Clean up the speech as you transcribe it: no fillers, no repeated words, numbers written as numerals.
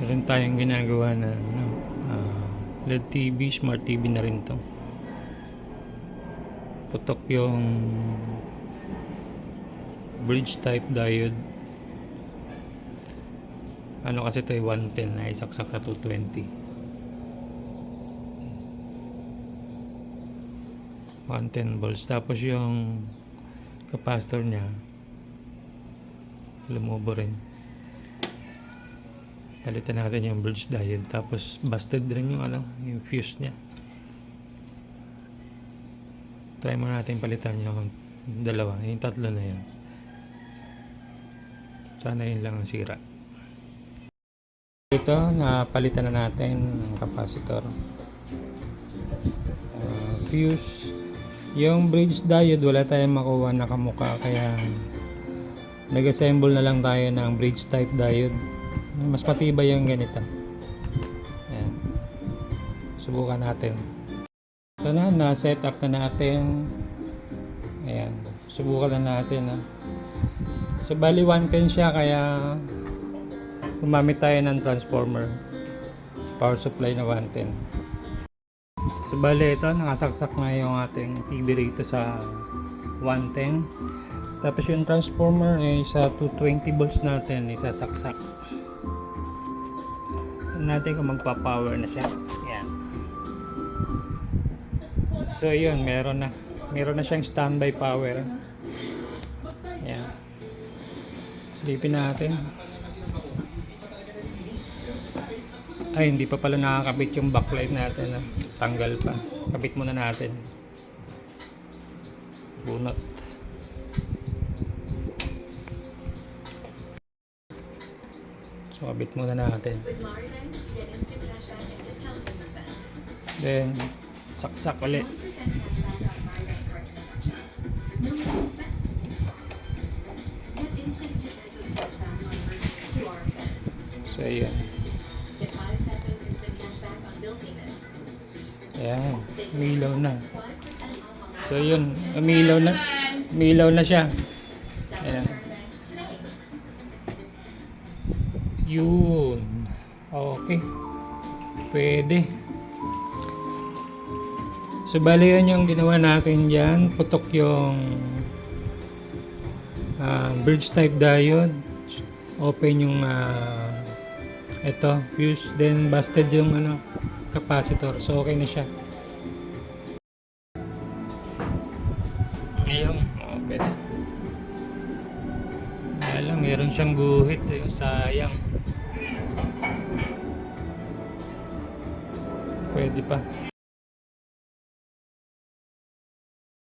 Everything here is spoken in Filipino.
Meron tayong ginagawa na LED TV, smart TV na rin to. Putok yung bridge type diode. Ano kasi ito ay 110 na isaksak sa 220. 110 volts. Tapos yung capacitor niya lumubo rin. Palitan natin yung bridge diode. Tapos busted rin yung yung fuse niya. Try mo natin palitan yung dalawa, yung tatlo na yun. Sana yun lang ang sira. Ito, napalitan na natin ang capacitor. Fuse. Yung bridge diode, wala tayong makuha na kamukha, kaya nag-assemble na lang tayo ng bridge type diode. Mas matibay yung ganito. Ayan. Subukan natin. Ito na, set up na natin. Ayan. Subukan na natin. So, bali 110 siya, kaya gumamit tayo ng transformer. Power supply na 110. So, bali ito, nakasaksak na yung ating TV rito sa 110. Tapos yung transformer ay sa 220 volts natin, isasaksak. Natin kung magpa-power na siya. Ayan. So yun, meron na siyang standby power. Ayan. Silipin natin. Ay, hindi pa pala nakakabit yung backlight natin. Tanggal pa. Kabit muna natin. Bunot. So, kabit muna natin. Then, saksak ulit. So, ayan. Ayan. Umilaw na. So, yun. Umilaw na siya. Ayan. Yun. Okay. Pwede. So, bali yun yung ginawa natin dyan. Putok yung bridge type diode. Open yung ito, fuse. Then, busted yung capacitor. So, okay na siya. Ngayon, pwede. Alam, meron siyang guhit. Sayang. Pwede pa.